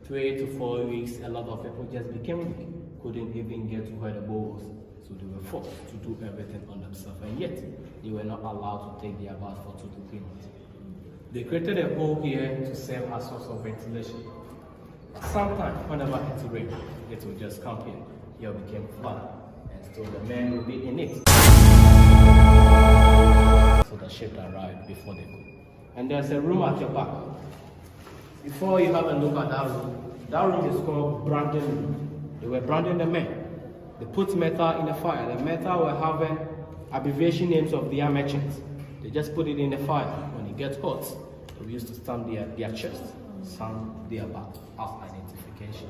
3 to 4 weeks, a lot of people just became weak, couldn't even get to where the boat was. So they were forced to do everything on themselves, and yet they were not allowed to take their bath for 2 to 3 months. They created a hole here to serve as source of ventilation. Sometimes, whenever it rained, it would just come here. Here became flooded, and so the men would be in it. So the ship arrived before they could. And there's a room at your back. Before you have a look at that room is called branding room. They were branding the men. They put metal in the fire. The metal were having abbreviation names of their merchants. They just put it in the fire. When it gets hot, they used to stamp their chest, some their back as identification.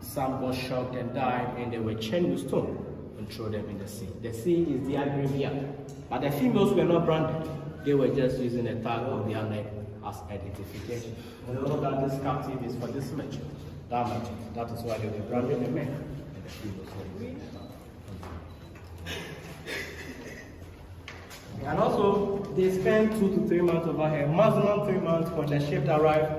Some got shocked and died, and they were chained with stone and throw them in the sea. The sea is their graveyard. But the females were not branded. They were just using a tag on their neck as identification. We know that this captive is for this merchant, that merchant. That is why they were branding the men and the females were using the tag. And also, they spent 2 to 3 months over here, maximum 3 months when the ship arrived.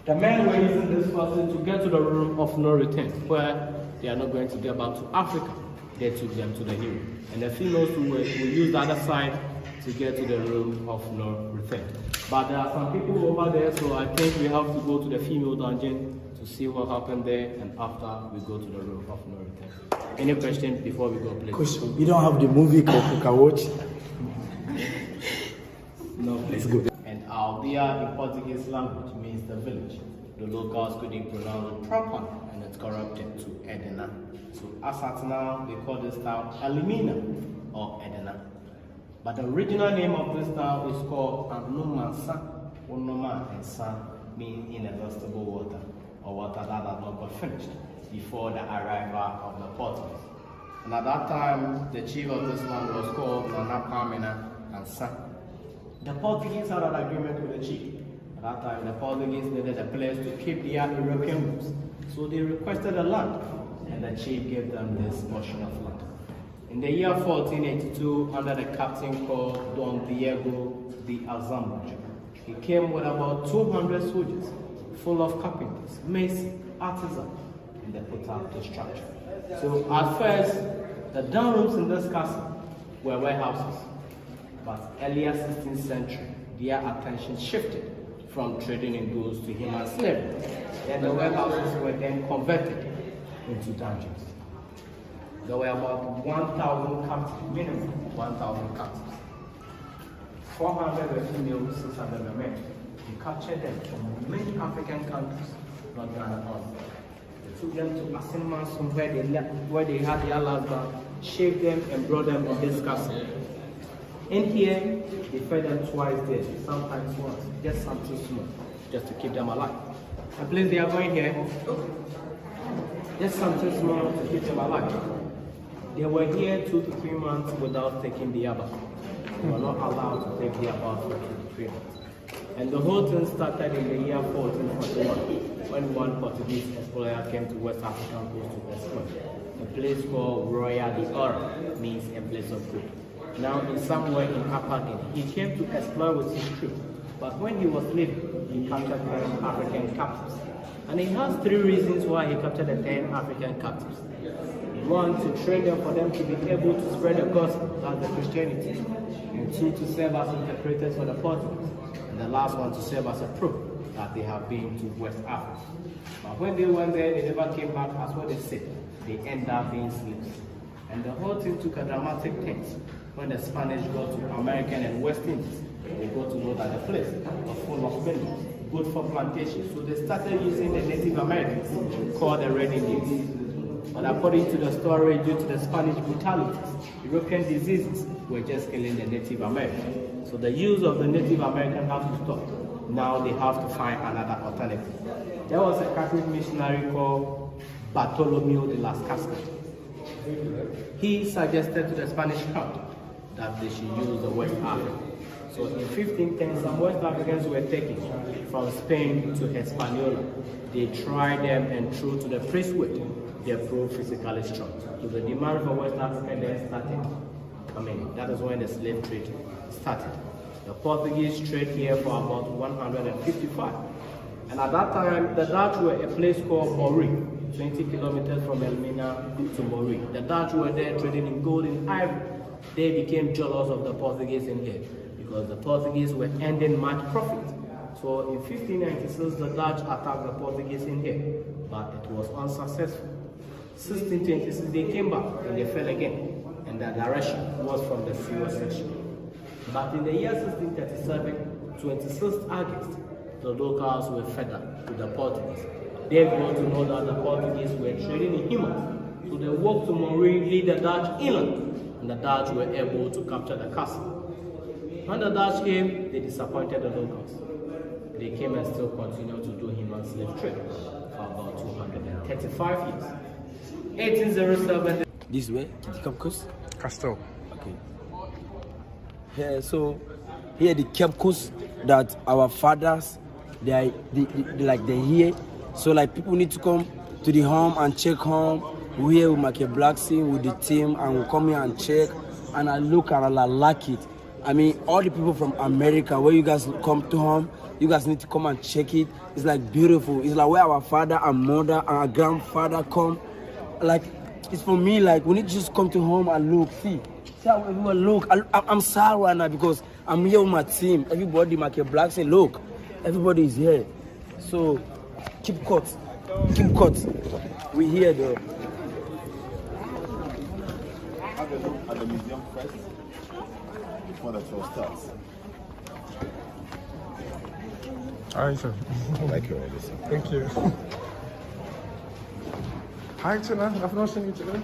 The men were using this vessel to get to the room of no return, where they are not going to get back to Africa. They took them to the new room. And the females will use the other side to get to the room of no return. But there are some people over there, so I think we have to go to the female dungeon to see what happened there, and after we go to the room of no return. Any questions before we go, please? Question. You don't have the movie we can watch? No, please. Good. And Aldea in Portuguese language means the village. The locals couldn't pronounce it properly, and it's corrupted to Edina. So as at now, they call this town Elmina or Edina. But the original name of this town is called Anumansa. Unoma and San mean inexhaustible water, or water that had not got finished before the arrival of the Portuguese. And at that time, the chief of this land was called Nana Pamina and San. The Portuguese had an agreement with the chief. At that time, the Portuguese needed a place to keep their European goods. So they requested a land, and the chief gave them this portion of land. In the year 1482, under the captain called Don Diego de Alzambuja, he came with about 200 soldiers, full of carpenters, masons, artisans, and they put up the structure. So at first, the down rooms in this castle were warehouses. But earlier 16th century, their attention shifted from trading in goods to human slavery. Then the warehouses were then converted into dungeons. There were about 1,000 captives, minimum 1,000 captives. 400 were female, 600 were men. They captured them from many African countries, not Ghana only. They took them to Asinmanson where they had their last done, shaved them and brought them in this castle. In here, they fed them twice a day, sometimes once, just something small, just to keep them alive. The place they are going here, just something small to keep them alive. They were here 2 to 3 months without taking the bath. They were not allowed to take the bath for 2 to 3 months. And the whole thing started in the year 1441, when one Portuguese explorer came to West African coast to explore. A place called Royal de Oro means a place of good. Now, in somewhere in Upper Guinea, he came to explore with his crew. But when he was leaving, he captured 10 African captives. And he has 3 reasons why he captured the 10 African captives. 1, to train them for them to be able to spread the gospel, that's the Christianity. And 2, to serve as interpreters for the Portuguese. And the last one, to serve as a proof that they have been to West Africa. But when they went there, they never came back as what they said. They ended up being slaves. And the whole thing took a dramatic turn when the Spanish got to American and West Indies. They got to know that the place was full of minerals, good for plantation. So they started using the Native Americans, called the Red Indians. But according to the story, due to the Spanish brutalities, European diseases were just killing the Native Americans. So the use of the Native American have to stop. Now they have to find another alternative. There was a Catholic missionary called Bartolomeo de las Casas. He suggested to the Spanish crown that they should use the West Africa. So in 1510, some West Africans were taken from Spain to Hispaniola. They tried them, and through to the priesthood, they proved physically strong. So the demand for West Africa then started. That is when the slave trade started. The Portuguese trade here for about 155. And at that time, the Dutch were a place called Mori, 20 kilometers from Elmina to Mori. The Dutch were there trading in gold and ivory. They became jealous of the Portuguese in here because the Portuguese were ending much profit. So in 1596, the Dutch attacked the Portuguese in here, but it was unsuccessful. 1626, they came back and they fell again, and the direction was from the Suez section. But in the year 1637, 26th August, the locals were fed up to the Portuguese. They got to know that the Portuguese were trading in Himos, so they walked to Mori, lead the Dutch inland, and the Dutch were able to capture the castle. When the Dutch came, they disappointed the locals. They came and still continued to do human slave trade for about 235 years. 1807. This way, to the Cape Coast? Castle. Okay. Yeah, so here the Cape Coast that our fathers, they're here. So like people need to come to the home and check home. We're here with Michael Blackson with the team, and we come here and check. And I look and I like it. I mean, all the people from America, where you guys come to home, you guys need to come and check it. It's like beautiful. It's like where our father and mother and our grandfather come. Like, it's for me, like, we need to just come to home and look. See how everyone look. I'm sad right now because I'm here with my team. Everybody, Michael Blackson, look. Everybody is here. So, keep cut. Keep cut. We're here, though. Have a look at the museum first before the tour starts. Hi, sir. I like your idea. Thank you. Hi, Tina. I've not seen you today.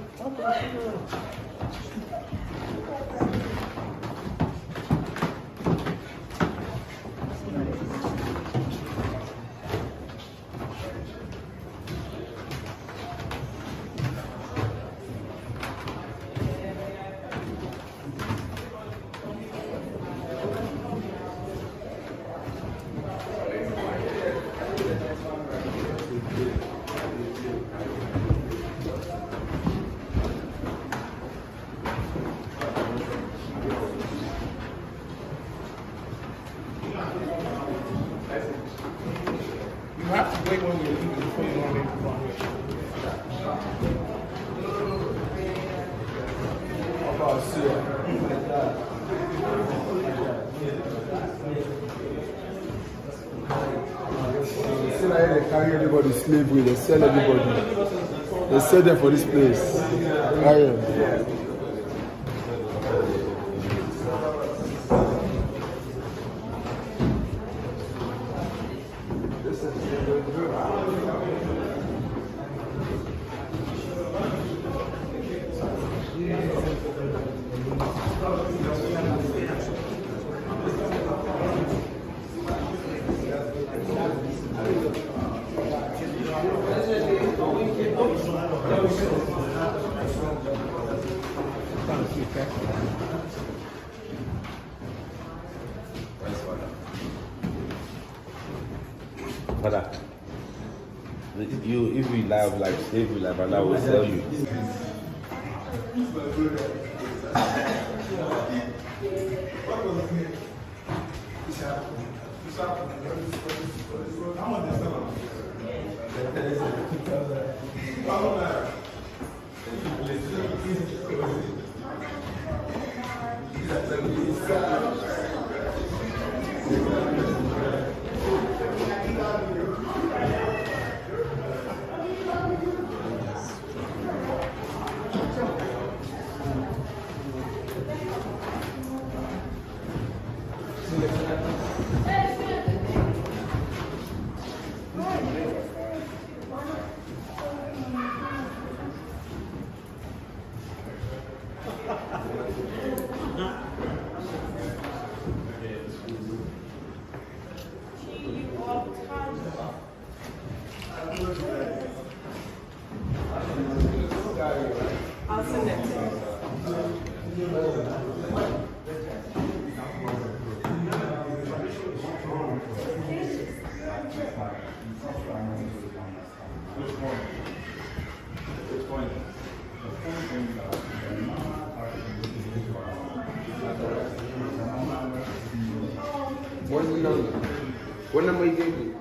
You have to wait when we're leaving before you want to See like they carry everybody slavery, they sell everybody. They sell them for this place. Carry them. Father, if you live like slavery, like Allah will sell you. I'll send it to you. What number you gave me?